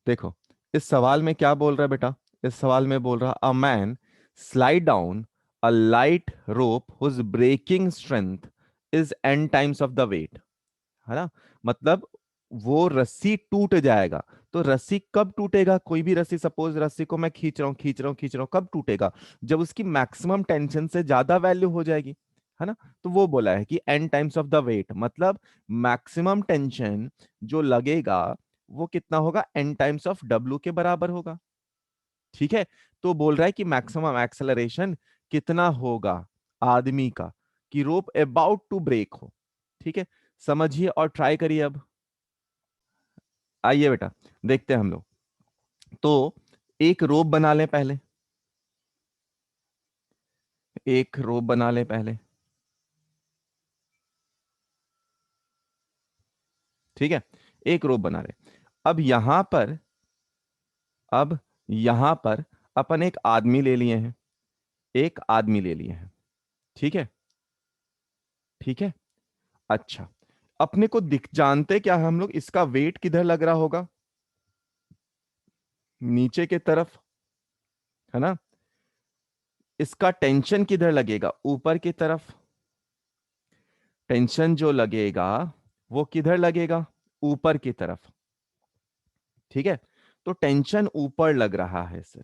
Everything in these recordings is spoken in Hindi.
देखो इस सवाल में क्या बोल रहा है बेटा, इस सवाल में बोल रहा a man slide down a light rope whose breaking strength is n times of the weight, है ना। मतलब वो रस्सी टूट जाएगा। तो रस्सी कब टूटेगा, कोई भी रस्सी, सपोज रस्सी को मैं खींच रहा हूं खींच रहा हूं खींच रहा हूं, कब टूटेगा, जब उसकी मैक्सिमम टेंशन से ज्यादा वैल्यू हो जाएगी, है ना। तो वो बोला है कि n times of the weight, मतलब मैक्सिमम टेंशन जो लगेगा वो कितना होगा, n टाइम्स ऑफ w के बराबर होगा। ठीक है। तो बोल रहा है कि मैक्सिमम एक्सेलरेशन कितना होगा आदमी का, कि रोप अबाउट टू ब्रेक हो। ठीक है, समझिए और ट्राई करिए अब। आइए बेटा देखते हैं हम लोग। तो एक रोप बना लें पहले, एक रोप बना लें पहले। ठीक है, एक रोप बना लें। अब यहां पर, अब यहां पर अपन एक आदमी ले लिए हैं, एक आदमी ले लिए हैं। ठीक है, ठीक है। अच्छा, अपने को दिख जानते क्या है हम लोग, इसका वेट किधर लग रहा होगा, नीचे के तरफ, है ना। इसका टेंशन किधर लगेगा, ऊपर की तरफ। टेंशन जो लगेगा वो किधर लगेगा, ऊपर की तरफ। ठीक है, तो टेंशन ऊपर लग रहा है सर।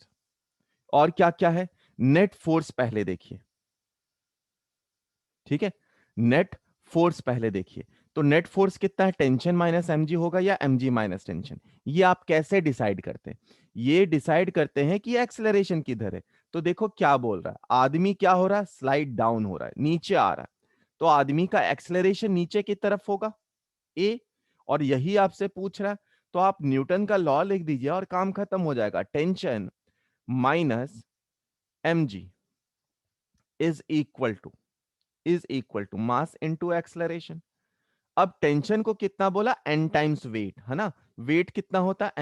और क्या क्या है, नेट फोर्स पहले देखिए। ठीक है, नेट फोर्स पहले देखिए। तो नेट फोर्स कितना है, टेंशन माइनस mg होगा या mg माइनस टेंशन। ये आप कैसे डिसाइड करते हैं, ये डिसाइड करते हैं कि एक्सेलरेशन किधर है। तो देखो क्या बोल रहा है, आदमी क्या हो रहा है, स्लाइड डाउन हो रहा है, नीचे आ रहा है। तो आदमी का एक्सेलरेशन नीचे की तरफ होगा, ए। और यही आपसे पूछ रहा है, तो आप न्यूटन का लॉ लिख दीजिए और काम खत्म हो जाएगा। Tension minus mg is equal to mass into acceleration. अब टेंशन को कितना बोला, n टाइम्स वेट, है ना। वेट कितना होता है,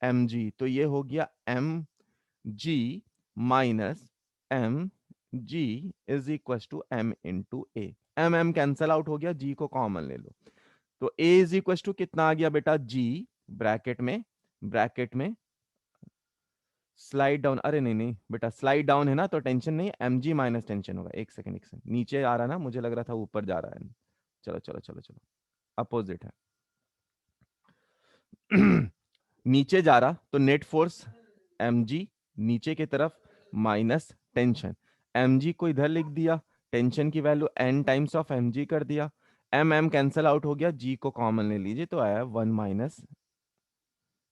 mg, तो ये हो गया mg minus mg is equal to m into a. m cancel out हो गया, g को कॉमन ले लो। तो a इज इक्वल टू कितना आ गया बेटा, g, ब्रैकेट में स्लाइड डाउन, अरे नहीं नहीं बेटा, स्लाइड डाउन है ना तो टेंशन नहीं, mg माइनस टेंशन होगा। एक सेकंड एक सेकंड, नीचे आ रहा ना, मुझे लग रहा था ऊपर जा रहा है। चलो चलो चलो चलो, अपोजिट है। नीचे जा रहा तो नेट फोर्स mg, नीचे की तरफ माइनस टेंशन, mg को इधर लिख दिया, टेंशन की value n times of mg कर दिया। m कैंसल आउट हो गया, g को कॉमन ले लीजिए, तो आया 1 minus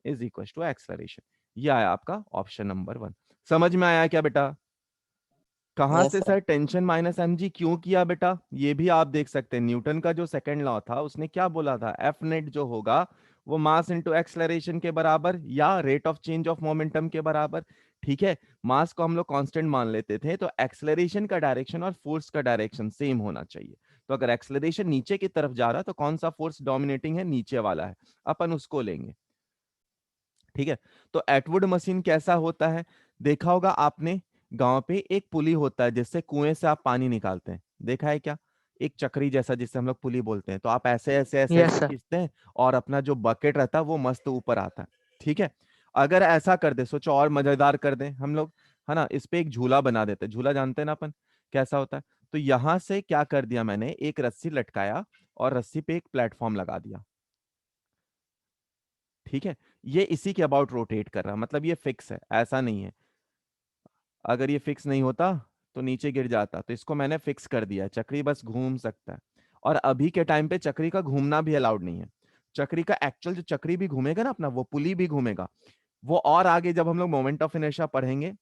is equal to acceleration. ये आया आपका ऑप्शन नंबर 1। समझ में आया क्या बेटा। कहां यस से sir. Sir tension minus mg क्यों किया बेटा, ये भी आप देख सकते हैं। न्यूटन का जो सेकंड लॉ था उसने क्या बोला था, एफ नेट जो होगा वो मास इनटू एक्सलरेशन के बराबर या rate of change of momentum के बराबर। ठीक है, मास को हम लोग कांस्टेंट मान लेते थे, तो एक्सलरेशन का डायरेक्शन और फोर्स का डायरेक्शन सेम होना चाहिए। तो अगर एक्सलरेशन नीचे की तरफ जा रहा है तो कौन सा फोर्स डोमिनेटिंग है, नीचे वाला है, अपन उसको लेंगे। ठीक है, तो एटवुड मशीन कैसा होता है, देखा होगा आपने, गांव पे एक पुली होता है जिससे कुएं से आप पानी निकालते हैं, देखा है क्या, एक चक्री जैसा जिससे हम लोग पुली बोलते हैं। तो आप ऐसे ऐसे ऐसे यस ऐसे सर। खींचते हैं और अपना जो बकेट रहता है वो मस्त ऊपर आता है। ठीक है, अगर ऐसा कर दे, सोचो और मजेदार कर दे हम लोग, है ना, इस पे एक झूला बना देते हैं। झूला जानते हैं ना अपन कैसा होता है। तो यहां से क्या कर दिया मैंने, एक रस्सी लटकाया और रस्सी पे एक प्लेटफॉर्म लगा दिया। ठीक है, ये इसी के अबाउट रोटेट कर रहा है, मतलब ये फिक्स है, ऐसा नहीं है। अगर ये फिक्स नहीं होता तो नीचे गिर जाता, तो इसको मैंने फिक्स कर दिया, चक्री बस घूम सकता है। और अभी के टाइम पे चक्री का घूमना भी अलाउड नहीं है। चक्री का एक्चुअल जो चक्री भी घूमेगा ना अपना, वो पुली भी घूमेगा, वो और आगे जब हम लोग मोमेंट ऑफ इनर्शिया पढ़ेंगे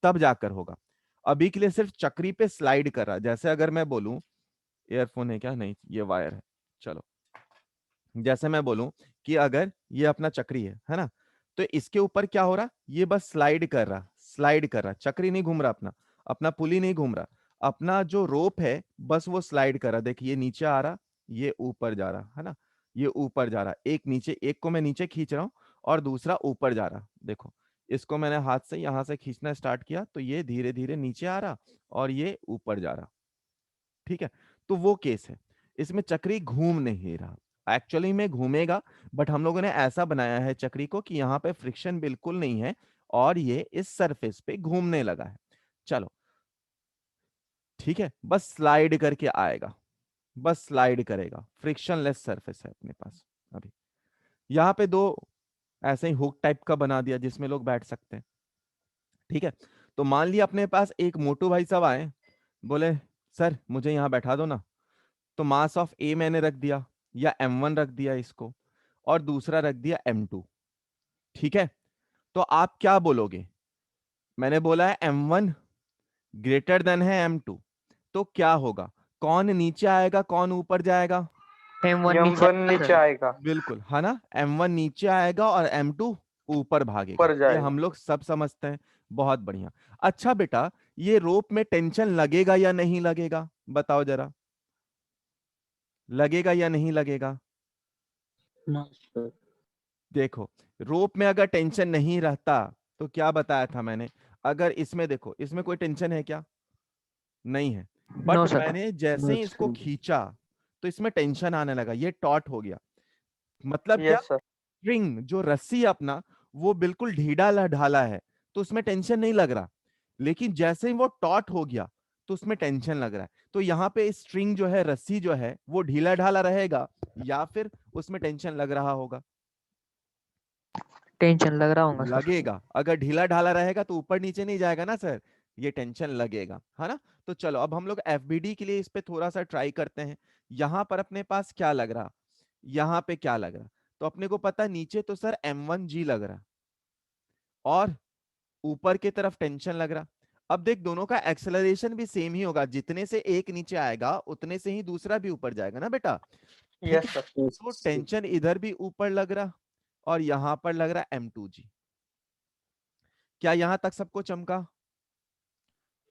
तब जाकर होगा। अभी के लिए सिर्फ चक्री पे स्लाइड कर रहा है। जैसे अगर मैं बोलूं, ईयरफोन है क्या, नहीं ये वायर है, चलो। जैसे मैं बोलूं कि अगर ये अपना चक्री है ना, तो इसके ऊपर क्या हो रहा, ये बस स्लाइड कर रहा, स्लाइड कर रहा, चक्री नहीं घूम रहा, अपना अपना पुली नहीं घूम रहा, अपना जो रोप है बस वो स्लाइड कर रहा। देखिए ये नीचे आ रहा, ये ऊपर जा रहा, है ना, ये ऊपर जा रहा, एक नीचे, एक को मैं नीचे खींच रहा हूँ और दूसरा ऊपर जा रहा। देखो इसको मैंने हाथ से यहां से खींचना स्टार्ट किया तो ये धीरे धीरे नीचे आ रहा और ये ऊपर जा रहा। ठीक है, तो वो केस है, इसमें चक्री घूम नहीं रहा। एक्चुअली में घूमेगा, बट हम लोगों ने ऐसा बनाया है चक्री को कि यहाँ पे फ्रिक्शन बिल्कुल नहीं है और ये इस सरफेस पे घूमने लगा है। चलो ठीक है, बस स्लाइड करके आएगा, बस स्लाइड करेगा, फ्रिक्शनलेस सरफेस है अपने पास। अभी यहाँ पे दो ऐसे ही हुक टाइप का बना दिया जिसमें लोग बैठ सकते हैं। ठीक है, तो मान लिया अपने पास एक मोटू भाई साहब आए, बोले सर मुझे यहाँ बैठा दो ना, तो मास ऑफ ए मैंने रख दिया या m1 रख दिया इसको, और दूसरा रख दिया m2। ठीक है, तो आप क्या बोलोगे? मैंने बोला है m1 ग्रेटर देन है m2, तो क्या होगा? कौन नीचे आएगा कौन ऊपर जाएगा? M1 नीचे M1 नीचे आएगा, बिल्कुल, है ना, m1 नीचे आएगा और m2 ऊपर भागेगा। ऊपर ये जाएगा। हम लोग सब समझते हैं, बहुत बढ़िया। अच्छा बेटा, ये रोप में टेंशन लगेगा या नहीं लगेगा, बताओ जरा, लगेगा या नहीं लगेगा? देखो, रोप में अगर टेंशन नहीं रहता तो क्या बताया था मैंने, अगर इसमें देखो, इसमें कोई टेंशन है क्या? नहीं है, नो बट सर। मैंने जैसे ही इसको खींचा तो इसमें टेंशन आने लगा, ये टॉट हो गया। मतलब क्या? Yes sir. स्ट्रिंग जो रस्सी है अपना, वो बिल्कुल ढीला ढाला है, तो उसमें टेंशन नहीं लग रहा, लेकिन जैसे ही वो टॉट हो गया तो उसमें टेंशन लग रहा है। तो यहाँ पे स्ट्रिंग जो है, रस्सी जो है, वो ढीला ढाला रहेगा या फिर उसमें टेंशन लग रहा होगा? टेंशन लग रहा होगा सर। लगेगा। अगर ढीला ढाला रहेगा तो ऊपर नीचे नहीं जाएगा ना सर, ये टेंशन लगेगा, है ना। तो चलो अब हम लोग एफबीडी के लिए इस पे थोड़ा सा ट्राई करते हैं। यहाँ पर अपने पास क्या लग रहा, यहाँ पे क्या लग रहा? तो अपने को पता नीचे तो सर m1g लग रहा और ऊपर की तरफ टेंशन लग रहा। अब देख, दोनों का एक्सेलरेशन भी सेम ही होगा, जितने से एक नीचे आएगा उतने से ही दूसरा भी ऊपर जाएगा ना बेटा। ठीक यस है, सर। तो टेंशन इधर भी ऊपर लग रहा और यहां पर लग रहा m2g। क्या यहां तक सबको चमका?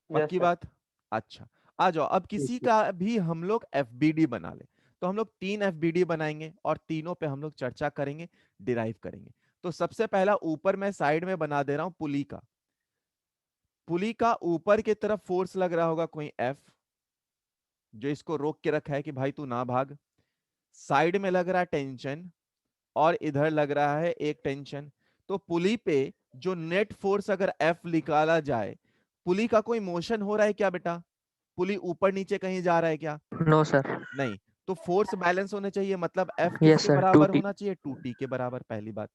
यस पक्की सर। बात? अच्छा, आ जाओ अब किसी का भी हम लोग एफबीडी बना ले। तो हम लोग 3 एफबीडी बनाएंगे और तीनों पे हम लोग चर्चा करेंगे, डिराइव करेंगे। तो सबसे पहला ऊपर मैं साइड में बना दे रहा हूं पुली का। पुली का ऊपर की तरफ फोर्स लग रहा होगा कोई एफ, जो इसको रोक के रखा है कि भाई तू ना भाग। साइड में लग रहा है टेंशन और इधर लग रहा है एक टेंशन। तो पुली पे जो नेट फोर्स अगर एफ निकाला जाए, पुली का कोई मोशन हो रहा है क्या बेटा? पुली ऊपर नीचे कहीं जा रहा है क्या? No sir. नहीं। तो फोर्स बैलेंस होने चाहिए, मतलब एफ यस किसके सर, बराबर 2T। होना चाहिए? 2t के बराबर, पहली बात।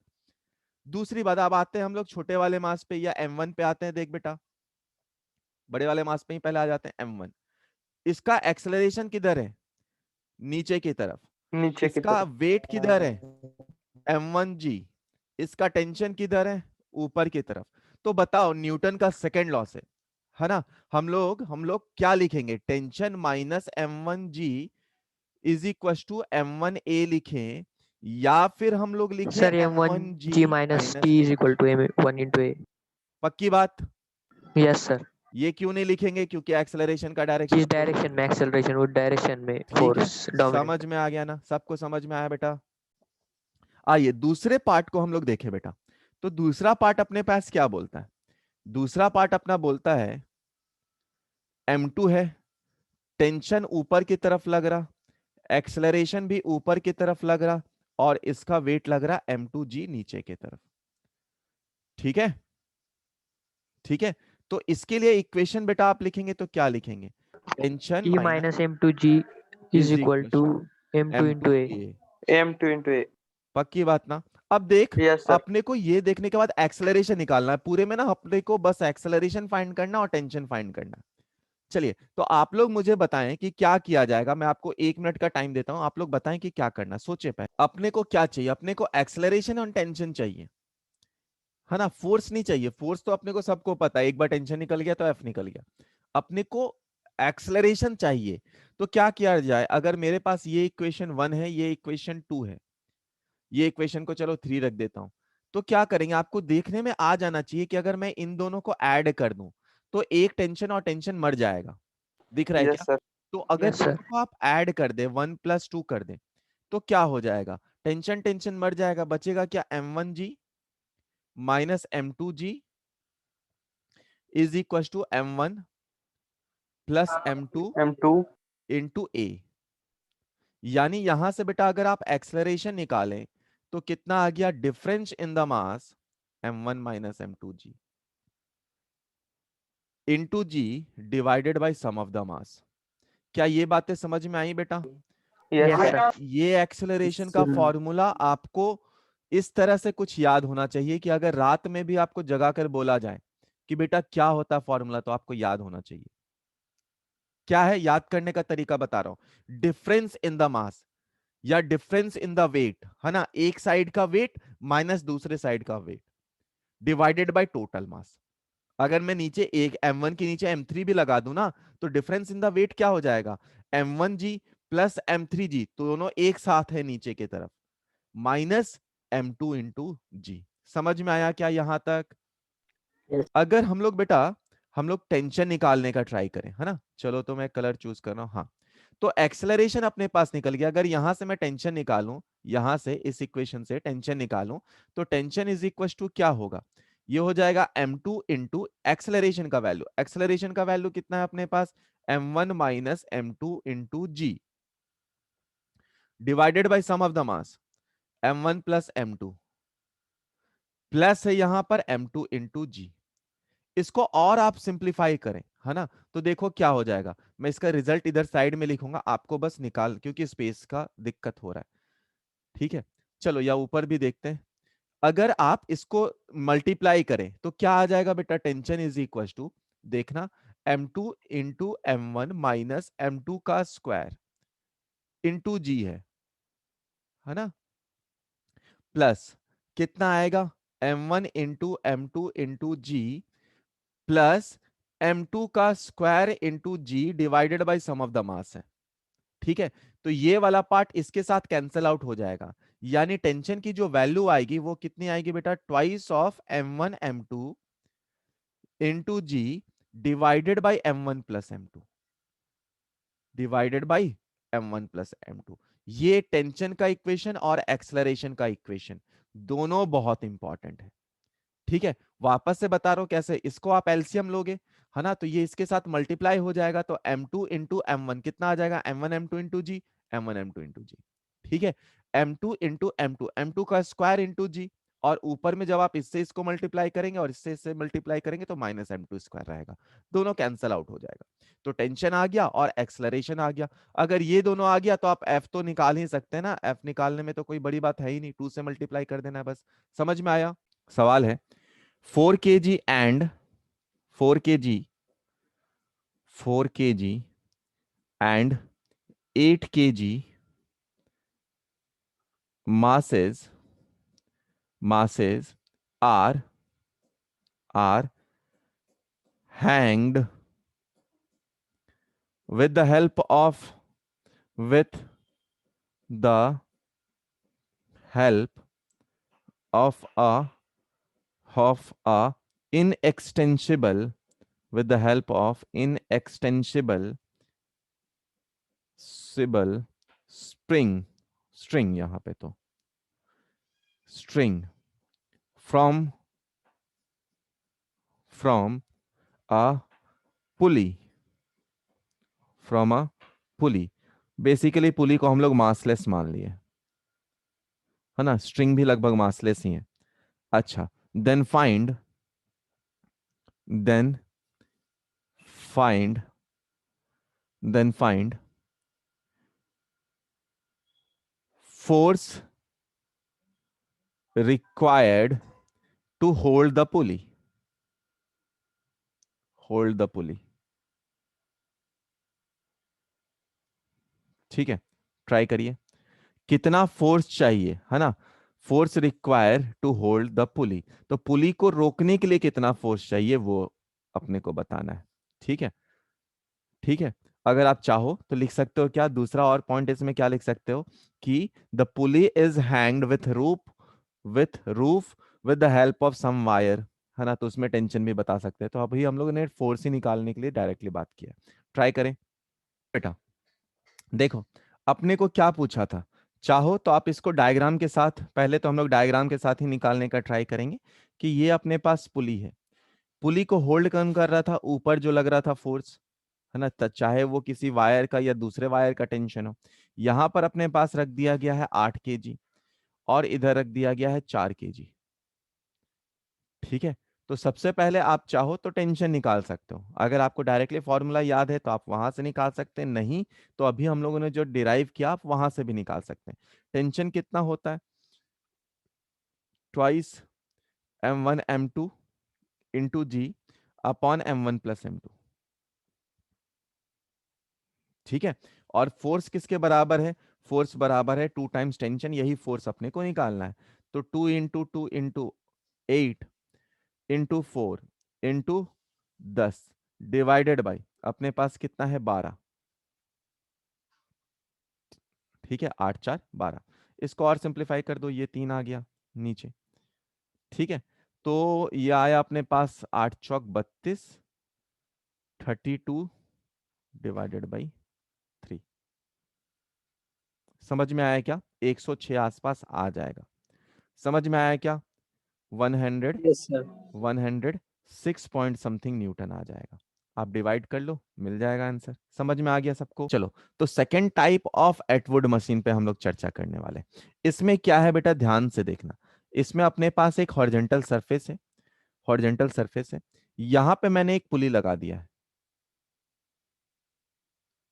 दूसरी बात, अब आते हैं हम लोग छोटे वाले मास पे या m1 पे आते हैं। देख बेटा, बड़े वाले मास पे ही पहले आ जाते हैं m1। इसका एक्सेलरेशन किधर है? नीचे की तरफ। नीचे की इसका तरफ। वेट किधर है? m1g। इसका टेंशन किधर है? ऊपर की तरफ। तो बताओ, न्यूटन का सेकंड लॉ से, है ना, हम लोग क्या लिखेंगे? Tension minus m1g is equal to m1a लिखें, या फिर हम लोग लिखें sir m1g M1G minus minus T a? Is equal to M1 × A। पक्की बात? Yes sir. ये क्यों नहीं लिखेंगे? क्योंकि एक्सेलरेशन का डायरेक्शन किस डायरेक्शन में एक्सेलरेशन, उस डायरेक्शन में ठीक है, फोर्स डोमिनेट। समझ में आ गया ना, सबको समझ में आया बेटा? आइए दूसरे पार्ट को हम लोग देखें बेटा। तो दूसरा पार्ट अपने पास क्या बोलता है? दूसरा पार्ट अपना बोलता है m2 है, टेंशन ऊपर की तरफ लग रहा, एक्सेलरेशन भी ऊपर की तरफ लग रहा, और इसका वेट लग रहा m2g नीचे की तरफ। ठीक है, ठीक है। तो इसके लिए इक्वेशन बेटा आप लिखेंगे तो क्या लिखेंगे? Tension T minus minus M2G is is equal equal to to M2 × A। m2a। M2 × A। पक्की बात ना? अब देख, यस सर। अपने को ये देखने के बाद एक्सेलरेशन निकालना है पूरे में ना, अपने को बस एक्सेलरेशन फाइंड करना और टेंशन फाइंड करना। चलिए, तो आप लोग मुझे बताएं कि क्या किया जाएगा। मैं आपको 1 मिनट का टाइम देता हूं, आप लोग बताएं कि क्या करना। सोचे पहले, अपने को क्या चाहिए? अपने को एक्सेलरेशन और टेंशन चाहिए, है ना, फोर्स नहीं चाहिए। फोर्स तो अपने को सबको पता है, एक बार टेंशन निकल गया तो एफ निकल गया। अपने को एक्सेलरेशन चाहिए। तो क्या किया जाए? अगर मेरे पास ये इक्वेशन 1 है, ये इक्वेशन 2 है, ये इक्वेशन को चलो 3 रख देता हूं, तो क्या करेंगे? आपको देखने में आ जाना चाहिए कि अगर मैं इन दोनों को ऐड कर दूं तो एक टेंशन और टेंशन मर जाएगा। दिख रहा है क्या? Yes sir. तो अगर यस सर। इनको आप ऐड कर दे, 1 + 2 कर दे, तो क्या हो जाएगा? टेंशन टेंशन मर जाएगा, बचेगा क्या? m1g minus m2g is equal to m1 plus m2 M2। Into a। यानी यहां से बेटा अगर आप एक्सेलरेशन निकालें तो कितना आ गया, difference in the mass m1 minus m2g into g divided by sum of the mass. क्या ये बातें समझ में आई बेटा? Yes Yes, sir. sir. ये एक्सेलरेशन का फॉर्मूला आपको इस तरह से कुछ याद होना चाहिए कि अगर रात में भी आपको जगा कर बोला जाए कि बेटा क्या होता है फॉर्मूला, तो आपको याद होना चाहिए। क्या है याद करने का तरीका बता रहा हूं, डिफरेंस इन द मास या डिफरेंस इन द वेट, है ना, एक साइड का वेट माइनस दूसरे साइड का weight divided by total mass. अगर मैं नीचे एक m1 के नीचे m3 भी लगा दूं ना, तो डिफरेंस इन द वेट क्या हो जाएगा, m1g प्लस m3g, तो दोनों एक साथ है नीचे की तरफ, माइनस m2 इंटू जी। समझ में आया क्या यहां तक? Yes. अगर हम लोग टेंशन निकालने का ट्राई करें, है ना, चलो तो मैं कलर चूज कर रहा हूं, हाँ। तो एक्सेलरेशन अपने पास निकल गया। अगर यहां से मैं टेंशन निकालूं, यहां से इस इक्वेशन से टेंशन निकालूं, तो टेंशन इज इक्वल टू क्या होगा, ये हो जाएगा m2 इंटू एक्सेलरेशन का वैल्यू। एक्सेलरेशन का वैल्यू कितना है अपने पास, m1 minus m2 into g divided by sum of the mass m1 plus m2 plus है यहां पर m2 इंटू जी। इसको और आप सिंप्लीफाई करें, है ना, तो देखो क्या हो जाएगा। मैं इसका रिजल्ट इधर साइड में लिखूंगा, आपको बस निकाल, क्योंकि स्पेस का दिक्कत हो रहा है। ठीक है, चलो या ऊपर भी देखते हैं। अगर आप इसको मल्टीप्लाई करें तो क्या आ जाएगा बेटा, टेंशन इज इक्वल टू, देखना, m2 into m1 minus m2 का स्क्वायर इंटू जी है ना, प्लस कितना आएगा, m1 इंटू m2 इंटू जी प्लस m2 का square into g divided by sum of the mass है। ठीक है, तो ये वाला पार्ट इसके साथ कैंसल आउट हो जाएगा, यानी टेंशन की जो वैल्यू आएगी वो कितनी आएगी बेटा, twice of m1 m2 into g divided by m1 plus m2 divided by m1 plus m2। ये टेंशन का इक्वेशन और एक्सेलरेशन का इक्वेशन दोनों बहुत इंपॉर्टेंट है। ठीक है, वापस से बता रहा हूं कैसे, इसको आप एलसीएम लोगे, है ना, तो ये इसके साथ मल्टीप्लाई हो जाएगा, तो m2 इंटू m1 कितना आ जाएगा, m1 m2 इंटू जी, m1 m2 इंटू जी। ठीक है, m2 इंटू m2, m2 का स्क्वायर इंटू जी, और ऊपर में जब आप इससे इसको मल्टीप्लाई करेंगे और इससे मल्टीप्लाई करेंगे तो माइनस m2 स्क्वायर रहेगा, दोनों कैंसल आउट हो जाएगा। तो टेंशन आ गया और एक्सलरेशन आ गया। अगर ये दोनों आ गया तो आप f तो निकाल ही सकते हैं ना, f निकालने में तो कोई बड़ी बात है ही नहीं, 2 से मल्टीप्लाई कर देना है बस। समझ में आया? सवाल है 4 kg and 4 kg 4 kg and 8 kg masses are hanged with the help of with the help of a inextensible with the help of inextensible string यहां पे तो string from a pulley from a pulley। Basically pulley को हम लोग मासलेस मान लिए, है ना, स्ट्रिंग भी लगभग मासलेस ही है। अच्छा, then find then find then find force required to hold the pulley. Hold the pulley, ठीक है, ट्राई करिए, कितना फोर्स चाहिए, है ना, force require to hold the pulley, तो पुली को रोकने के लिए कितना फोर्स चाहिए वो अपने को बताना है। ठीक है, ठीक है, अगर आप चाहो तो लिख सकते हो क्या, दूसरा और पॉइंट इसमें क्या लिख सकते हो कि the pulley is hanged with roof with the help of some wire, है ना, तो उसमें टेंशन भी बता सकते हैं। तो अभी हम लोगों ने फोर्स ही निकालने के लिए डायरेक्टली बात किया। ट्राई करें बेटा, देखो अपने को क्या पूछा था, चाहो तो आप इसको डायग्राम के साथ, पहले तो हम लोग डायग्राम के साथ ही निकालने का ट्राई करेंगे कि ये अपने पास पुली है, पुली को होल्ड कौन कर रहा था, ऊपर जो लग रहा था फोर्स, है ना, चाहे वो किसी वायर का या दूसरे वायर का टेंशन हो। यहाँ पर अपने पास रख दिया गया है 8 kg और इधर रख दिया गया है 4 kg। ठीक है, तो सबसे पहले आप चाहो तो टेंशन निकाल सकते हो, अगर आपको डायरेक्टली फॉर्मूला याद है तो आप वहां से निकाल सकते हैं, नहीं तो अभी हम लोगों ने जो डिराइव किया आप वहां से भी निकाल सकते हैं। टेंशन कितना होता है, twice m1 m2 into g upon m1 plus m2। ठीक है, और फोर्स किसके बराबर है, फोर्स बराबर है 2 टाइम्स टेंशन, यही फोर्स अपने को निकालना है। तो 2 into 8 into 4 into 10 divided by अपने पास कितना है 12। ठीक है, 8 4 12, इसको और सिंप्लीफाई कर दो, ये 3 आ गया नीचे। ठीक है, तो ये आया अपने पास 8 चौक 32, 32 डिवाइडेड बाई 3। समझ में आया क्या, 106 आसपास आ जाएगा। समझ में आया क्या, 100 yes sir. 106 point something newton आ जाएगा। आप डिवाइड कर लो, मिल जाएगा आंसर। समझ में आ गया सबको। चलो, तो second type of Atwood machine पे हम लोग चर्चा करने वाले हैं। इसमें क्या है बेटा, ध्यान से देखना। इसमें अपने पास एक हॉरिजॉन्टल सरफेस है, हॉरिजॉन्टल सरफेस है, यहां पे मैंने एक पुली लगा दिया है।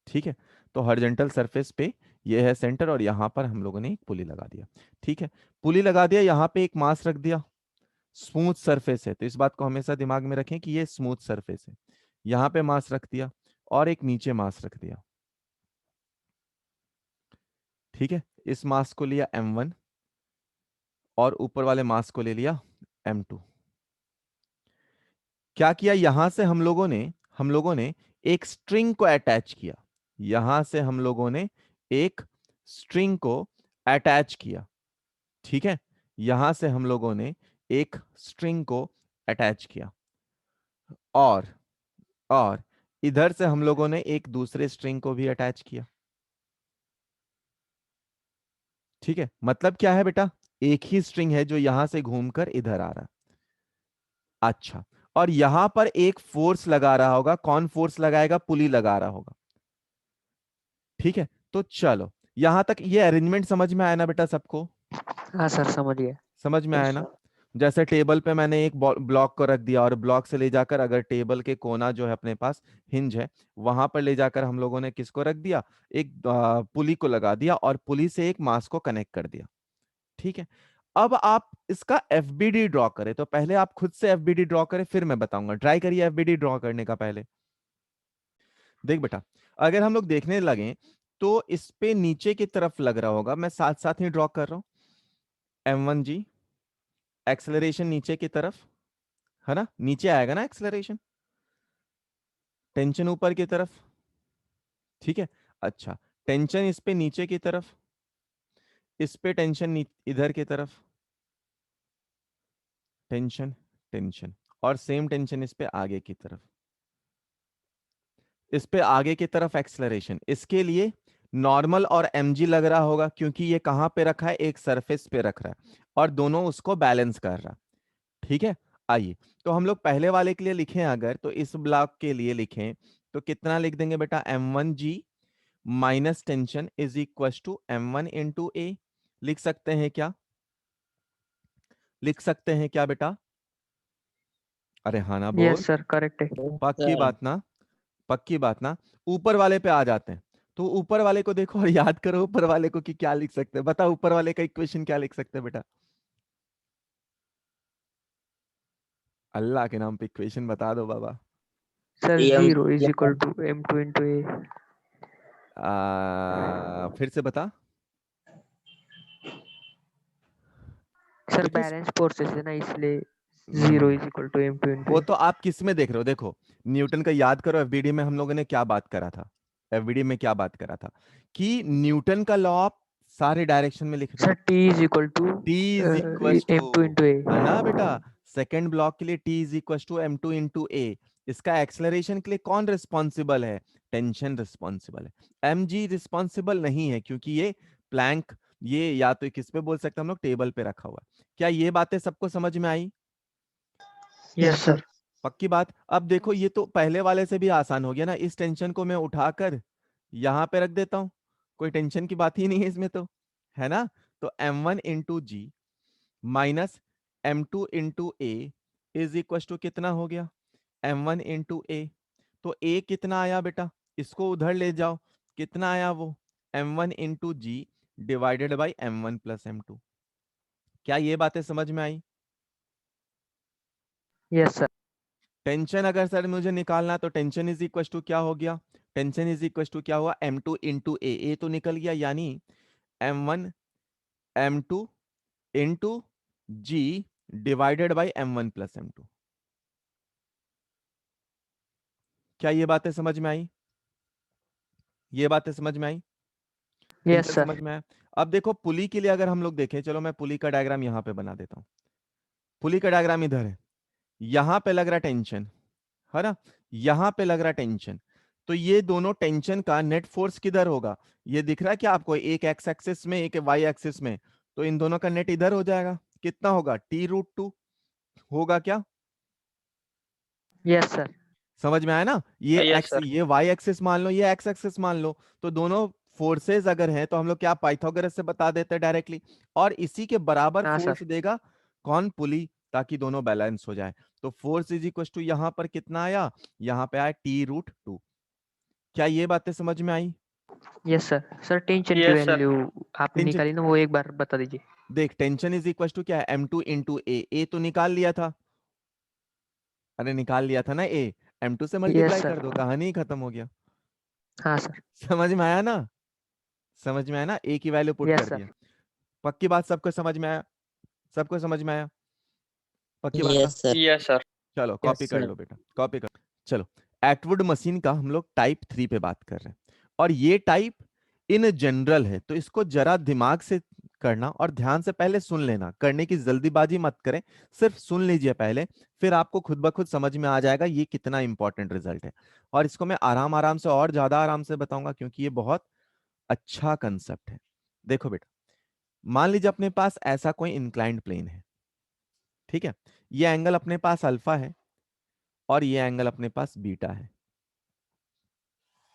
ठीक है, तो हॉरिजॉन्टल सरफेस पे ये है सेंटर और यहां पर हम लोगों ने एक पुली लगा दिया। ठीक है, पुली लगा दिया, यहां पे एक मास रख दिया, स्मूथ सरफेस है, तो इस बात को हमेशा दिमाग में रखें कि ये स्मूथ सरफेस है। यहां पे मास रख दिया और एक नीचे मास रख दिया। ठीक है, इस मास को लिया m1 और ऊपर वाले मास को ले लिया m2। क्या किया, यहां से हम लोगों ने एक स्ट्रिंग को अटैच किया, यहां से हम लोगों ने एक स्ट्रिंग को अटैच किया। ठीक है, यहां से हम लोगों ने एक स्ट्रिंग को अटैच किया और इधर से हम लोगों ने एक दूसरे स्ट्रिंग को भी अटैच किया। ठीक है, मतलब क्या है बेटा, एक ही स्ट्रिंग है जो यहां से घूमकर इधर आ रहा। अच्छा, और यहां पर एक फोर्स लगा रहा होगा, कौन फोर्स लगाएगा, पुली लगा रहा होगा। ठीक है, तो चलो यहां तक ये अरेंजमेंट समझ में आया ना बेटा सबको, हाँ सर, समझ गया। समझ में Yes, आया ना। sir. जैसे टेबल पे मैंने एक ब्लॉक को रख दिया और ब्लॉक से ले जाकर अगर टेबल के कोना जो है अपने पास हिंज है, वहां पर ले जाकर हम लोगों ने किसको रख दिया, एक पुली को लगा दिया और पुली से एक मास को कनेक्ट कर दिया। ठीक है, अब आप इसका एफबीडी ड्रॉ करें, तो पहले आप खुद से एफबीडी ड्रॉ करें फिर मैं बताऊंगा। ट्राई करिए एफबीडी ड्रॉ करने का पहले। देख बेटा, अगर हम लोग देखने लगे तो इस पे नीचे की तरफ लग रहा होगा, मैं साथ साथ ही ड्रॉ कर रहा हूं, m1g, एक्सेलरेशन नीचे की तरफ है ना, नीचे आएगा ना एक्सेलरेशन, टेंशन ऊपर की तरफ। ठीक है, अच्छा, टेंशन इस पे नीचे की तरफ, इस पे टेंशन इधर की तरफ, टेंशन टेंशन, और सेम टेंशन इस पे आगे की तरफ, इस पे आगे की तरफ एक्सेलरेशन। इसके लिए नॉर्मल और mg लग रहा होगा क्योंकि ये कहां पे रखा है, एक सरफेस पे रख रहा है और दोनों उसको बैलेंस कर रहा। ठीक है, आइए तो हम लोग पहले वाले के लिए लिखें, अगर तो इस ब्लॉक के लिए लिखें तो कितना लिख देंगे बेटा, m1g minus tension is equal to m1 into a. लिख सकते हैं क्या, लिख सकते हैं क्या बेटा, अरे हाँ ना यस बोल, सर, करेक्ट है। पक्की बात ना, पक्की बात ना। ऊपर वाले पे आ जाते हैं, तो ऊपर वाले को देखो और याद करो ऊपर वाले को कि क्या लिख सकते हैं, बताओ ऊपर वाले का इक्वेशन क्या लिख सकते हैं बेटा, अल्लाह के नाम पे इक्वेशन बता दो बाबा। Sir, AM 0 is equal to m2 into a. फिर से बता। सर, देखो बैलेंस फोर्सेस है ना, इसलिए 0 hmm, is equal to m2 into वो ए। तो आप किस में देख रहे हो, देखो न्यूटन का याद करो, एफबीडी में हम लोगों ने क्या बात करा था, एफबीडी में क्या बात करा था कि न्यूटन का लॉ आप सारे डायरेक्शन में लिखना। Sir, t is equal to T is equal m2 to, into a. है ना बेटा, सेकेंड ब्लॉक के लिए T is equal to m2 into a. इसका एक्सेलरेशन के लिए कौन रिस्पॉन्सिबल है, टेंशन रिस्पॉन्सिबल है, mg रिस्पॉन्सिबल नहीं है क्योंकि ये प्लैंक, ये या तो किस पे बोल सकते हैं हम लोग, टेबल पे रखा हुआ है। क्या ये बातें सबको समझ में आई, यस सर। पक्की बात। अब देखो ये तो पहले वाले से भी आसान हो गया ना, इस टेंशन को मैं उठाकर यहां पे रख देता हूं, कोई टेंशन की बात ही नहीं है इसमें तो, है ना। तो m1 into g minus m2 into a is equal to कितना हो गया, m1 इंटू ए। तो a कितना आया बेटा, इसको उधर ले जाओ, कितना आया वो m1 into g divided by m1 plus m2। क्या ये बातें समझ में आई? Yes sir. टेंशन अगर सर मुझे निकालना तो टेंशन इज इक्व टू क्या हो गया, टेंशन इज इक्व टू क्या हुआ, m2 इंटू ए तो निकल गया, यानी m1 m2 into g divided by m1 plus m2। क्या ये बातें समझ में आई? ये बातें समझ में आई? Yes tension sir. समझ में आया? अब देखो पुली के लिए अगर हम लोग देखें, चलो मैं पुली का डायग्राम यहाँ पे बना देता हूँ। पुली का डायग्राम इधर है, यहाँ पे लग रहा टेंशन, है ना, यहाँ पे लग रहा टेंशन। तो ये दोनों टेंशन का नेट फोर्स किधर होगा, ये दिख रहा है क्या आपको, एक एक्स एक्सिस में एक वाई एक्सिस में, तो इन दोनों का नेट इधर हो जाएगा, कितना होगा T√2 होगा क्या? Yes sir. समझ में आया ना, ये यस एक्स सर। ये वाई एक्सिस मान लो, ये एक्स एक्सिस मान लो, तो दोनों फोर्सेस अगर हैं तो हम लोग क्या पाइथागोरस से बता देते हैं डायरेक्टली, और इसी के बराबर हाँ फोर्स सर। देगा कौन, पुली, ताकि दोनों बैलेंस हो जाए। तो फोर्स इज इक्वल टू यहाँ पर कितना आया, यहाँ पे आया T√2। क्या ये बातें समझ में आई? Yes sir. सर टेंशन की यस सर। वैल्यू आपने टेंशन, निकाली ना, वो एक बार बता दीजिए। देख टेंशन इज इक्वल टू क्या है, m2 इंटू ए तो निकाल लिया था, अरे निकाल लिया था ना ए, m2 से यस मल्टीप्लाई कर सर। दो, कहानी ही खत्म हो गया। हाँ सर। समझ में आया ना, समझ में आया ना, ए की वैल्यू पुट यस कर दिया। सर। पक्की बात, सबको समझ में आया? सबको समझ में आया? पक्की बात ना? Yes sir. Yes sir. चलो कॉपी यस कर सर। लो बेटा, कॉपी कर। चलो, एटवुड मशीन का हम लोग टाइप 3 पे बात कर रहे हैं, और ये टाइप इन जनरल है, तो इसको जरा दिमाग से करना और ध्यान से पहले सुन लेना, करने की जल्दीबाजी मत करें, सिर्फ सुन लीजिए पहले, फिर आपको खुद ब खुद समझ में आ जाएगा ये कितना इंपॉर्टेंट रिजल्ट है। और इसको मैं आराम आराम से और ज्यादा आराम से बताऊंगा, क्योंकि ये बहुत अच्छा कंसेप्ट है। देखो बेटा, मान लीजिए अपने पास ऐसा कोई इंक्लाइंड प्लेन है, ठीक है, ये एंगल अपने पास अल्फा है और ये एंगल अपने पास बीटा है,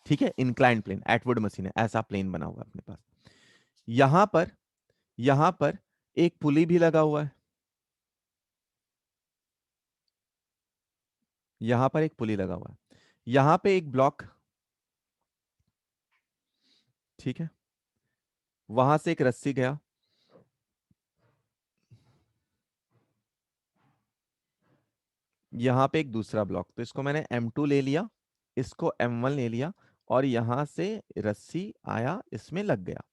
ठीक है, इंक्लाइंड प्लेन, एटवुड मशीन है, ऐसा प्लेन बना हुआ है अपने पास। यहां पर एक पुली भी लगा हुआ है, यहां पर एक पुली लगा हुआ है, यहां पे एक ब्लॉक, ठीक है, वहां से एक रस्सी गया, यहां पे एक दूसरा ब्लॉक, तो इसको मैंने m2 ले लिया, इसको m1 ले लिया, और यहां से रस्सी आया इसमें लग गया,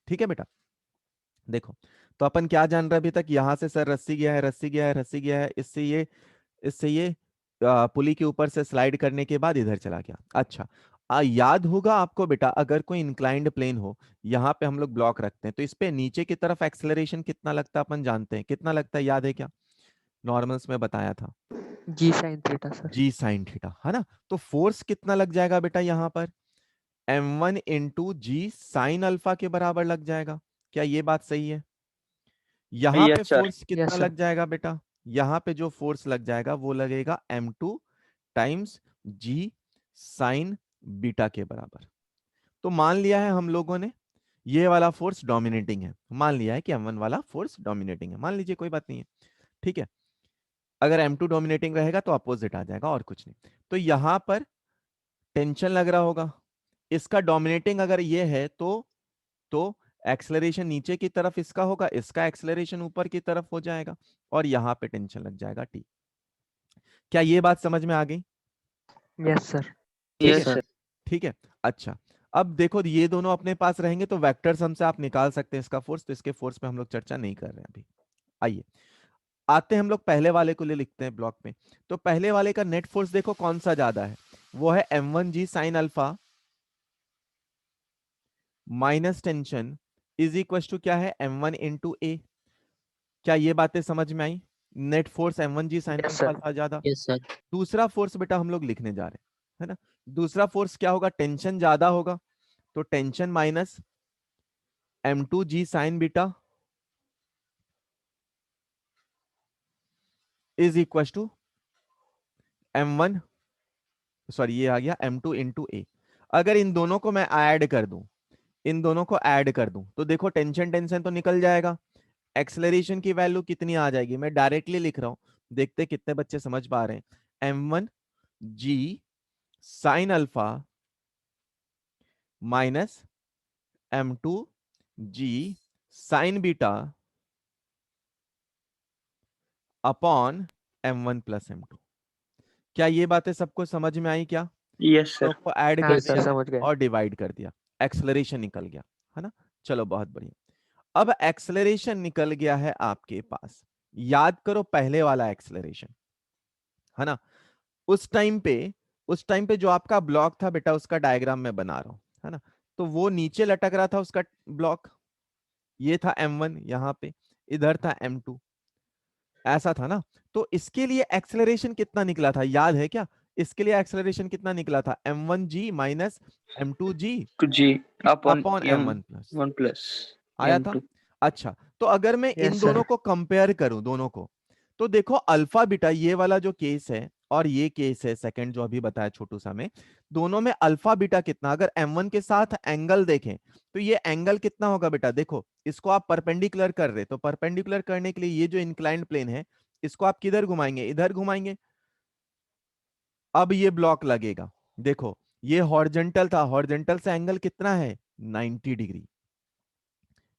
ठीक है बेटा। देखो, तो अपन क्या जान रहे अभी तक, यहां से सर रस्सी गया है, रस्सी गया है, रस्सी गया है, इससे ये पुली के ऊपर से स्लाइड करने के बाद इधर चला गया। अच्छा, याद होगा आपको बेटा, अगर कोई इंक्लाइंड प्लेन हो, यहाँ पे हम लोग ब्लॉक रखते हैं, तो इस पे नीचे की तरफ एक्सेलरेशन कितना लगता है अपन जानते हैं, कितना लगता है, याद है क्या, नॉर्मल्स में बताया था, जी साइन थीटा सर। जी साइन थीटा, है ना। तो फोर्स कितना लग जाएगा बेटा यहाँ पर, m1 इंटू जी साइन अल्फा के बराबर लग जाएगा। क्या ये बात सही है? यहाँ पे यस सर। फोर्स कितना यस सर। लग जाएगा बेटा, यहाँ पे जो फोर्स लग जाएगा वो लगेगा m2 टाइम्स जी साइन बीटा के बराबर। तो मान लिया है हम लोगों ने ये वाला फोर्स डोमिनेटिंग है, मान लिया है कि m1 वाला फोर्स डोमिनेटिंग है, मान लीजिए, कोई बात नहीं है, ठीक है। अगर m2 डोमिनेटिंग रहेगा तो अपोजिट आ जाएगा, और कुछ नहीं। तो यहां पर टेंशन लग रहा होगा, इसका डोमिनेटिंग अगर ये है तो एक्सेलरेशन नीचे की तरफ इसका होगा, इसका एक्सेलरेशन ऊपर की तरफ हो जाएगा, और यहां पे टेंशन लग जाएगा T। क्या ये बात समझ में आ गई? Yes sir. ठीक यस है, सर। ठीक है। अच्छा, अब देखो ये दोनों अपने पास रहेंगे तो वेक्टर सम से आप निकाल सकते हैं इसका फोर्स, तो इसके फोर्स पे हम लोग चर्चा नहीं कर रहे हैं अभी। आइए आते हैं हम लोग पहले वाले को ले लिखते हैं ब्लॉक में। तो पहले वाले का नेट फोर्स देखो कौन सा ज्यादा है, वो है m1g sine alpha minus tension is equal to क्या है, m1 इंटू ए। क्या ये बातें समझ में आई? Net force m1g sine yes alpha sir. ज्यादा। Yes sir. दूसरा फोर्स बेटा हम लोग लिखने जा रहे हैं, है ना। दूसरा फोर्स क्या होगा, टेंशन ज्यादा होगा, तो tension minus m2g sine beta is equal to M1 sorry ये आ गया M2 इंटू ए। अगर इन दोनों को मैं ऐड कर दूं, इन दोनों को ऐड कर दूं तो देखो टेंशन टेंशन तो निकल जाएगा। एक्सेलरेशन की वैल्यू कितनी आ जाएगी, मैं डायरेक्टली लिख रहा हूं, देखते कितने बच्चे समझ पा रहे हैं। M1 G sign alpha minus M2 G sign beta upon M1 plus M2। क्या ये बातें सबको समझ में आई क्या? Yes sir. तो ऐड हाँ कर सर, दिया समझ गए। और डिवाइड कर दिया, एक्सेलरेशन निकल गया, है ना। चलो बहुत बढ़िया। अब एक्सेलरेशन निकल गया है आपके पास, याद करो पहले वाला एक्सेलरेशन, है ना। उस टाइम पे जो आपका ब्लॉक था बेटा, उसका डायग्राम मैं बना रहा हूं, है ना। तो वो नीचे लटक रहा था उसका ब्लॉक, ये था M1, यहां पे इधर था M2, ऐसा था ना। तो इसके लिए एक्सेलरेशन कितना निकला था, याद है क्या? इसके लिए एक्सेलरेशन कितना निकला था, M1G minus M2G to g upon upon M1 plus, M1 plus आया था। M2। अच्छा, तो अगर मैं इन यस सर। दोनों को कंपेयर करूं, दोनों को, तो देखो अल्फा बीटा ये वाला जो केस है और ये केस है सेकंड जो अभी बताया छोटू सा में, दोनों में अल्फा बीटा कितना, अगर M1 के साथ एंगल देखें तो ये एंगल कितना होगा बेटा, देखो इसको आप परपेंडिकुलर कर रहे, तो परपेंडिकुलर करने के लिए ये जो इंक्लाइंड प्लेन है इसको आप किधर घुमाएंगे, इधर घुमाएंगे। अब ये ब्लॉक लगेगा, देखो ये हॉरिजॉन्टल था, हॉरिजॉन्टल से एंगल कितना है 90 डिग्री,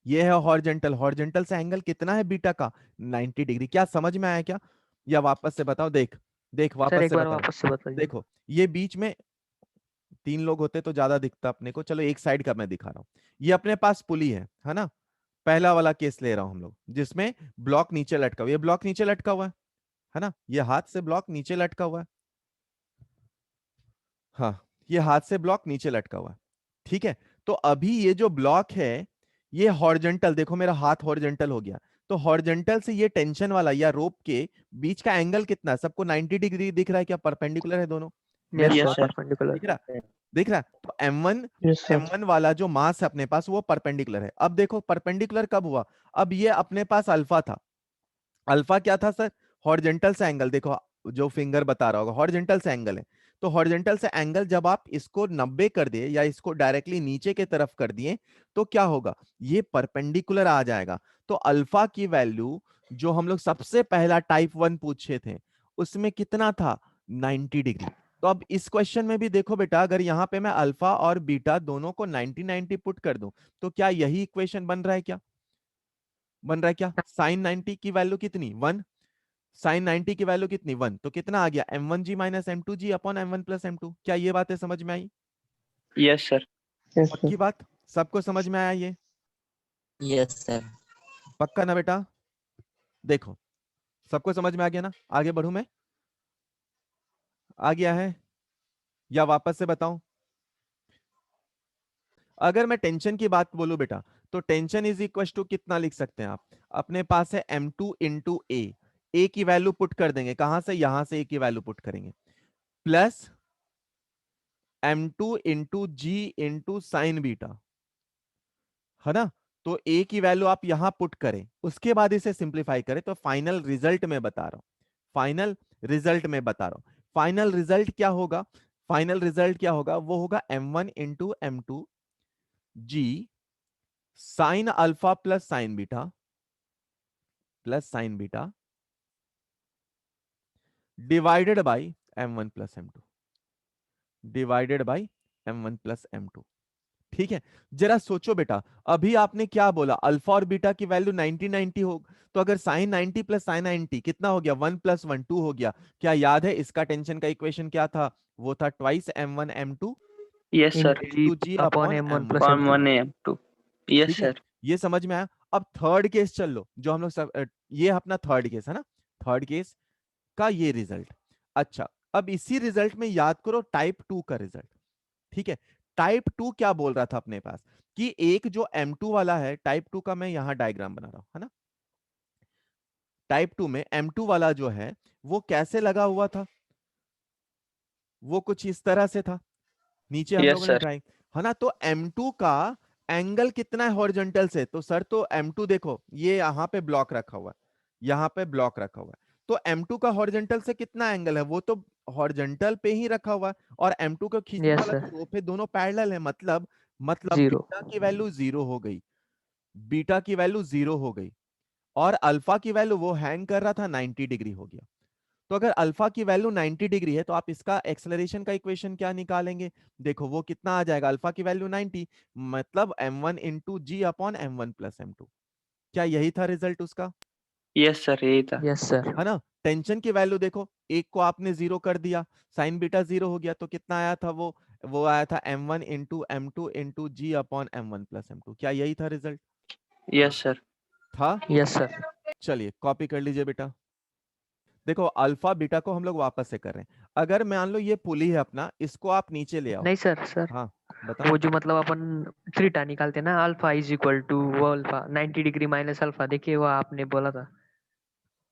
ये है हॉरिजॉन्टल, हॉरिजॉन्टल से एंगल कितना है बीटा का 90 डिग्री। क्या समझ में आया क्या, या वापस से बताओ, देख देख सर वापस एक से बार बता रहा वापस से बता हूं। दीजिए। देखो ये बीच में 3 लोग होते तो ज्यादा दिखता अपने को, चलो एक साइड का मैं दिखा रहा हूं। ये अपने पास पुली है ना, पहला वाला केस ले रहा हूं हम लोग जिसमें ब्लॉक नीचे लटका हुआ, ये ब्लॉक नीचे लटका हुआ है ना, ये हाथ से ब्लॉक नीचे लटका हुआ है, हाँ ये हाथ से ब्लॉक नीचे लटका हुआ है, ठीक है। तो अभी ये जो ब्लॉक है ये हॉरिजॉन्टल, देखो मेरा हाथ हॉरिजॉन्टल हो गया, तो हॉरिजॉन्टल से ये टेंशन वाला या रोप के बीच का एंगल कितना है, सबको 90 डिग्री दिख रहा है क्या, परपेंडिकुलर है दोनों, मेरा यस Yes, सर, हाथ sir. परपेंडिकुलर। दिख रहा है, दिख रहा है। तो M1 यस सर। M1 वाला जो मास है अपने पास वो परपेंडिकुलर है। अब देखो परपेंडिकुलर कब हुआ, अब ये अपने पास अल्फा था, अल्फा क्या था सर, हॉरिजॉन्टल से एंगल, देखो जो फिंगर बता रहा होगा हॉरिजॉन्टल से एंगल है, तो हॉरिजॉन्टल से एंगल जब आप इसको 90 कर दिए या इसको डायरेक्टली नीचे के तरफ कर दिए तो क्या होगा, ये परपेंडिकुलर आ जाएगा। तो अल्फा की वैल्यू जो हम लोग सबसे पहला टाइप 1 पूछे थे उसमें कितना था 90 डिग्री। तो अब इस क्वेश्चन में भी देखो बेटा, अगर यहाँ पे मैं अल्फा और बीटा दोनों को 90-90 पुट कर दूं तो क्या यही इक्वेशन बन रहा है, क्या बन रहा है क्या, साइन 90 की वैल्यू कितनी 1, साइन 90 की वैल्यू कितनी 1, तो कितना आ गया M1G minus M2G upon M1 plus M2। क्या ये बातें समझ में आई, यस सर। Yes sir. पक्की बात, सबको समझ में आया ये, यस सर। पक्का ना बेटा, देखो सबको समझ में आ गया ना, आगे बढ़ू मैं, आ गया है या वापस से बताऊं। अगर मैं टेंशन की बात बोलूं बेटा, तो टेंशन इज इक्वल टू कितना लिख सकते हैं आप, अपने पास है M2 इंटू ए की वैल्यू पुट कर देंगे, कहां से, यहां से ए की वैल्यू पुट करेंगे, प्लस M2 इंटू जी इंटू साइन बीटा, है ना। तो ए की वैल्यू आप यहां पुट करें, उसके बाद इसे सिंप्लीफाई करें, तो फाइनल रिजल्ट में बता रहा हूं, फाइनल रिजल्ट में बता रहा हूं, फाइनल रिजल्ट क्या होगा, फाइनल रिजल्ट क्या होगा, वो होगा M1 into M2 g sine alpha plus sine beta divided by M1 plus M2, divided by M1 plus M2। ठीक है, जरा सोचो बेटा, अभी आपने क्या बोला, अल्फा और बीटा की वैल्यू 90-90 हो, तो अगर साइन 90 प्लस साइन 90 कितना हो गया, 1 प्लस 1 2 हो गया। क्या याद है इसका टेंशन का इक्वेशन क्या था, वो था twice M1 M2 yes sir. Into g upon upon M1 M1। Plus upon M2। 1 M2। Yes ठीक है, सर। ये समझ में आया। अब थर्ड केस चल लो, जो हम लोग ये अपना थर्ड केस है ना, थर्ड केस का ये रिजल्ट। अच्छा, अब इसी रिजल्ट में याद करो टाइप 2 का रिजल्ट। ठीक है, टाइप 2 क्या बोल रहा था अपने पास, कि एक जो M2 वाला है, टाइप 2 का मैं यहां डायग्राम बना रहा हूं, है ना। टाइप 2 में M2 वाला जो है वो कैसे लगा हुआ था, वो कुछ इस तरह से था, नीचे हम यस लोगों ने सर। ड्राइंग, है ना। तो M2 का एंगल कितना है हॉरिजॉन्टल से, तो सर तो M2 देखो ये यहाँ पे ब्लॉक रखा हुआ है, यहाँ पे ब्लॉक रखा हुआ है, तो M2 का हॉरिजॉन्टल से कितना एंगल है, वो तो हॉरिजॉन्टल पे ही रखा हुआ है, और M2 को खींचने यस वाला सर, जो रोप है दोनों पैरेलल है, मतलब जीरो। बीटा की वैल्यू जीरो हो गई, बीटा की वैल्यू जीरो हो गई, और अल्फा की वैल्यू वो हैंग कर रहा था 90 डिग्री हो गया। तो अगर अल्फा की वैल्यू 90 डिग्री है तो आप इसका एक्सेलरेशन का इक्वेशन क्या निकालेंगे, देखो वो कितना आ जाएगा, अल्फा की वैल्यू 90, मतलब m1 into g upon m1 plus m2। क्या यही था रिजल्ट उसका, यस सर, यही था। यस सर, है ना। टेंशन की वैल्यू देखो, एक को आपने जीरो कर दिया, साइन बीटा जीरो हो गया, तो कितना आया था वो आया था m1 into m2 into g upon m1 plus m2। क्या यही था रिजल्ट यस सर। था। Yes sir. चलिए कॉपी कर लीजिए बेटा। देखो अल्फा बीटा को हम लोग वापस से कर रहे हैं, अगर मान लो ये पुली है अपना, इसको आप नीचे ले आओ। नहीं सर, सर हाँ बताओ। वो जो मतलब अपन थीटा निकालते ना, अल्फा इज इक्वल टू वो अल्फा 90 डिग्री माइनस अल्फा, देखिए वो आपने बोला था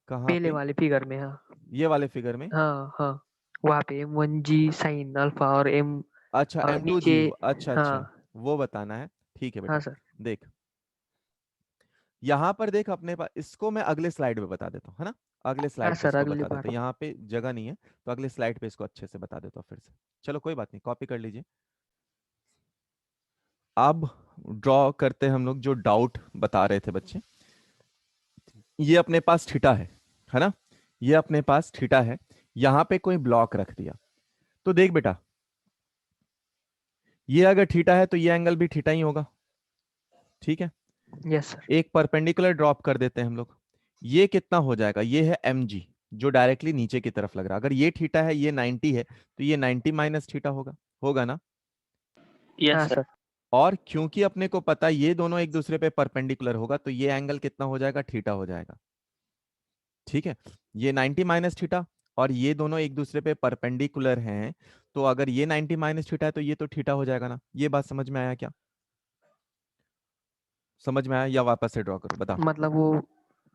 कहाँ पहले पे, वाले फिगर में। हाँ ये वाले फिगर में। हाँ हाँ, वहाँ पे M1G साइन अल्फा और एम अच्छा और M2G, नीचे। अच्छा हाँ अच्छा, वो बताना है, ठीक है हाँ बेटा। सर। देख यहाँ पर देख अपने पास, इसको मैं अगले स्लाइड पे बता देता हूँ, है ना, अगले हाँ स्लाइड पे सर, इसको अगली बता देता बार। हूँ, यहाँ पे जगह नहीं है, तो अगले स्लाइड पे इसको अच्छे से बता देता हूँ फिर से। चलो कोई बात नहीं, कॉपी कर लीजिए। अब ड्रॉ करते हैं हम लोग जो डाउट बता रहे थे बच्चे। ये अपने पास थीटा है ना, ये अपने पास थीटा है, यहाँ पे कोई ब्लॉक रख दिया, तो देख बेटा ये अगर थीटा है तो ये एंगल भी थीटा ही होगा, ठीक है। Yes sir. एक परपेंडिकुलर ड्रॉप कर देते हैं हम लोग, ये कितना हो जाएगा, ये है mg जो डायरेक्टली नीचे की तरफ लग रहा है, अगर ये थीटा है ये 90 है तो ये 90 माइनस थीटा होगा, होगा ना। हाँ यस सर। सर। और क्योंकि अपने को पता है ये दोनों एक दूसरे पे परपेंडिकुलर होगा, तो ये एंगल कितना हो जाएगा, थीटा हो जाएगा, ठीक है। ये 90 माइनस थीटा, और ये दोनों एक दूसरे पे परपेंडिकुलर हैं, तो अगर ये 90 माइनस थीटा है तो ये तो थीटा हो जाएगा ना। ये बात समझ में आया क्या, समझ में आया या वापस से ड्रॉ करो बता। मतलब वो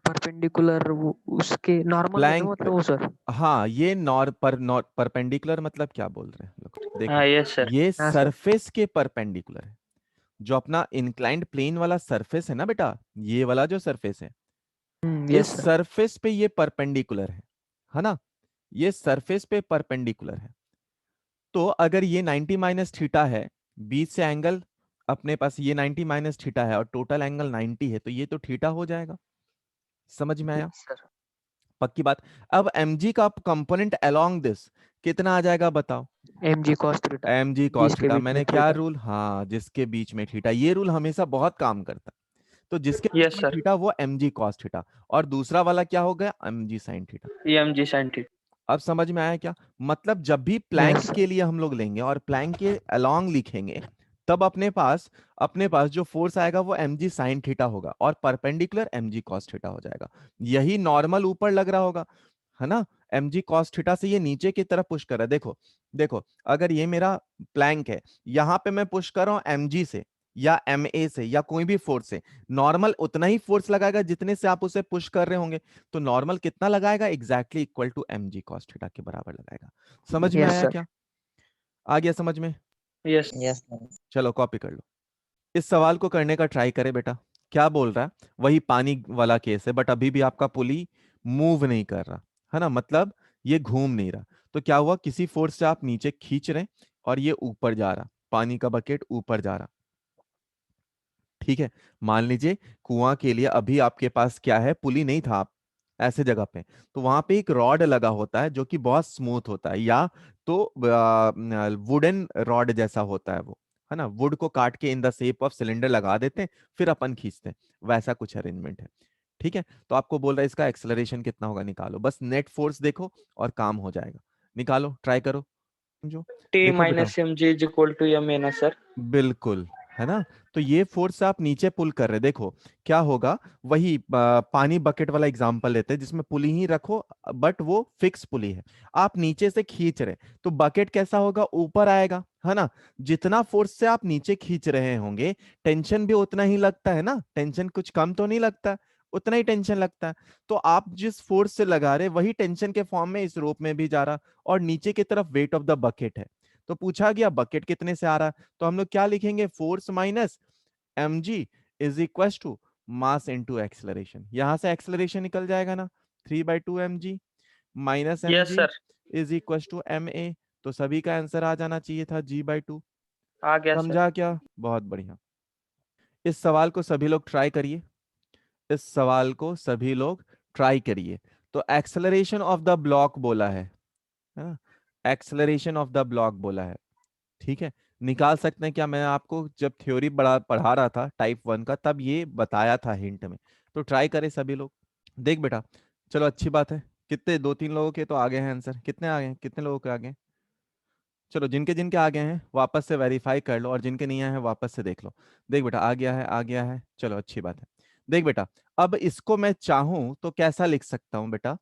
परपेंडिकुलर वो उसके नॉर्मल में ना, प्लैंक पे, मतलब वो सर। हाँ ये परपेंडिकुलर मतलब क्या बोल रहे हैं हम लोग, देखो हाँ यस सर। ये हाँ सर। सरफेस के परपेंडिकुलर है, जो अपना इंक्लाइंड प्लेन वाला सरफेस है ना बेटा, ये वाला जो सरफेस है, इस यस सर। सरफेस पे ये परपेंडिकुलर है ना, ये सरफेस पे परपेंडिकुलर है। तो अगर ये 90 माइनस थीटा है, बीच से एंगल अपने पास ये 90 माइनस थीटा है और टोटल एंगल 90 है, तो ये तो थीटा हो जाएगा, समझ में आया, यस सर। पक्की बात। अब mg का कंपोनेंट अलोंग दिस कितना आ जाएगा बताओ, mg cos theta, mg cos जिसके थीटा, बीच में मैंने क्या थीटा। रूल, हाँ जिसके बीच में थीटा, ये रूल हमेशा बहुत काम करता है। तो जिसके बीच यस में सर। थीटा वो mg cos थीटा, और दूसरा वाला क्या हो गया mg sin theta. mg sin theta. अब समझ में आया क्या, मतलब जब भी प्लैंक यस के लिए हम लोग लेंगे और प्लैंक के अलोंग लिखेंगे, तब अपने पास जो फोर्स आएगा वो mg sin थीटा होगा, और परपेंडिकुलर mg cos थीटा हो जाएगा। यही नॉर्मल ऊपर लग रहा होगा, है ना, mg cos थीटा से ये नीचे की तरफ पुश कर रहा है, देखो देखो अगर ये मेरा प्लैंक है, यहाँ पे मैं पुश कर रहा हूँ mg से या ma से या कोई भी फोर्स से, नॉर्मल उतना ही फोर्स लगाएगा जितने से आप उसे पुश कर रहे होंगे, तो नॉर्मल कितना लगाएगा, exactly equal to mg cos theta के बराबर लगाएगा। समझ में यस आया सर। क्या, आ गया समझ में। यस। Yes, sir. चलो कॉपी कर लो, इस सवाल को करने का ट्राई करें बेटा। क्या बोल रहा है, वही पानी वाला केस है, बट अभी भी आपका पुली मूव नहीं कर रहा, है ना, मतलब ये घूम नहीं रहा। तो क्या हुआ, किसी फोर्स से आप नीचे खींच रहे और ये ऊपर जा रहा, पानी का बकेट ऊपर जा रहा, ठीक है। मान लीजिए कुआं के लिए अभी आपके पास क्या है, पुली नहीं था, आप ऐसे जगह पे, तो वहां पे एक रॉड लगा होता है जो कि बहुत स्मूथ होता है, या तो वुडन रॉड जैसा होता है वो, है ना, वुड को काट के in the shape of cylinder लगा देते हैं, फिर अपन खींचते हैं, वैसा कुछ अरेंजमेंट है, ठीक है। तो आपको बोल रहा है इसका एक्सेलरेशन कितना होगा, निकालो, बस नेट फोर्स देखो और काम हो जाएगा, निकालो ट्राई करो, समझो। t देखो बेटा minus mg is equal to m है ना सर। बिल्कुल, है ना, तो ये फोर्स आप नीचे पुल कर रहे, देखो क्या होगा, वही पानी बकेट वाला एग्जांपल लेते हैं जिसमें पुली ही रखो, बट वो फिक्स पुली है, आप नीचे से खींच रहे, तो बकेट कैसा होगा, ऊपर आएगा, है ना। जितना फोर्स से आप नीचे खींच रहे होंगे, टेंशन भी उतना ही लगता है ना, टेंशन कुछ कम तो नहीं लगता, उतना ही टेंशन लगता है। तो आप जिस फोर्स से लगा रहे वही टेंशन के फॉर्म में इस रोप में भी जा रहा, और नीचे की तरफ वेट ऑफ द बकेट है, तो पूछा गया बकेट कितने से आ रहा, तो हम लोग क्या लिखेंगे, force minus mg is equal to mass into acceleration, यहां से एक्सेलरेशन निकल जाएगा ना, 3/2 mg, minus m yes g sir, is equal to m a. तो सभी का आंसर आ जाना चाहिए था G/2। आ गया सर। समझा क्या? बहुत बढ़िया। इस सवाल को सभी लोग ट्राई करिए, इस सवाल को सभी लोग ट्राई करिए। तो एक्सेलरेशन ऑफ द ब्लॉक बोला है ना, एक्सेलरेशन ऑफ द ब्लॉक बोला है। ठीक है, निकाल सकते हैं क्या? मैं आपको जब थ्योरी पढ़ा रहा था टाइप 1 का, तब ये बताया था हिंट में। तो ट्राई करें सभी लोग। देख बेटा, चलो अच्छी बात है। कितने, 2-3 लोगों के तो आ गए हैं आंसर। कितने आ गए, कितने लोगों के आ गए? चलो जिनके जिनके आ गए हैं वापस से वेरीफाई कर लो, और जिनके नहीं आए हैं वापस से देख लो। देख बेटा, आ गया है, आ गया है, चलो अच्छी बात है। देख बेटा, अब इसको मैं चाहूं तो कैसा लिख सकता हूं बेटा,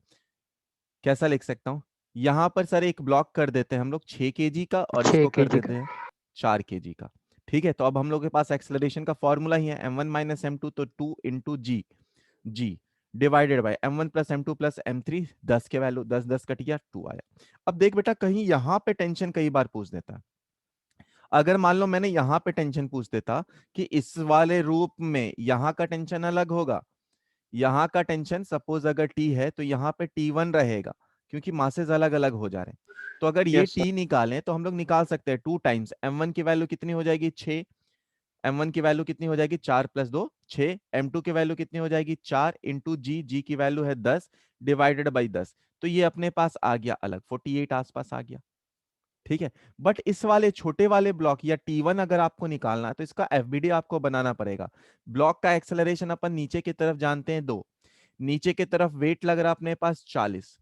कैसा लिख सकता हूं? यहां पर सर एक ब्लॉक कर देते हैं हम लोग 6 kg का, और 6 इसको कर kg देते का। हैं 4 kg का। ठीक है, तो अब हम लोग के पास एक्सेलरेशन का फॉर्मूला ही है m1 माइनस m2, तो 2 into g divided by m1 plus m2 plus m3। 10 के वैल्यू 10 10 कट गया, 2 आया। अब देख बेटा, कहीं यहां पे टेंशन कई बार पूछ देता है। अगर मान लो मैंने यहां पे टेंशन पूछ देता कि इस वाले रूप में यहां का टेंशन अलग होगा, यहाँ का टेंशन सपोज अगर T है तो यहाँ पे T1 रहेगा, क्योंकि मासेस अलग अलग हो जा रहे हैं। तो अगर ये यस सर, T निकालें तो हम लोग निकाल सकते हैं 2 टाइम्स m1 की वैल्यू कितनी हो जाएगी 6, m1 की वैल्यू कितनी हो जाएगी 4 प्लस 2 6, m2 की वैल्यू कितनी हो जाएगी 4 इंटू जी की वैल्यू है 10 डिवाइडेड बाई 10। तो ये अपने पास आ गया अलग, 48 आसपास आ गया। ठीक है, बट इस वाले छोटे वाले ब्लॉक या T1 अगर आपको निकालना है तो इसका FBD आपको बनाना पड़ेगा। ब्लॉक का एक्सेलरेशन अपन नीचे की तरफ जानते हैं 2, नीचे की तरफ वेट लग रहा अपने पास 40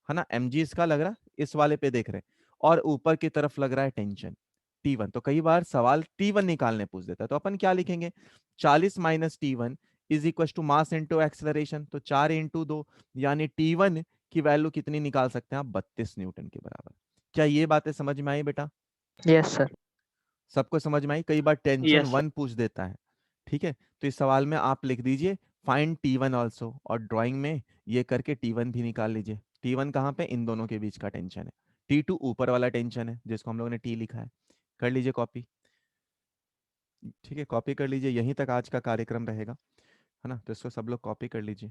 है ना, mg इसका लग रहा इस वाले पे देख रहे हैं, और ऊपर की तरफ लग रहा है टेंशन T1। तो कई बार सवाल T1 निकालने पूछ देता है, तो अपन क्या लिखेंगे, 40 minus T1 is equal to mass into acceleration. तो 4 इंटू 2, यानी T1 की वैल्यू कितनी निकाल सकते हैं आप, 32 न्यूटन के बराबर। क्या ये बातें समझ में आई बेटा? Yes sir. सबको समझ में आई? कई बार टेंशन यस सर। 1 पूछ देता है। ठीक है, तो इस सवाल में आप लिख दीजिए फाइंड T1 ऑल्सो, और ड्राइंग में ये करके T1 भी निकाल लीजिए। T1 कहाँ पे, इन दोनों के बीच का टेंशन है। T2 ऊपर वाला टेंशन है जिसको हम लोगों ने T लिखा है। कर लीजिए कॉपी। ठीक है, कॉपी कर लीजिए, यहीं तक आज का कार्यक्रम रहेगा, है ना, तो इसको सब लोग कॉपी कर लीजिए।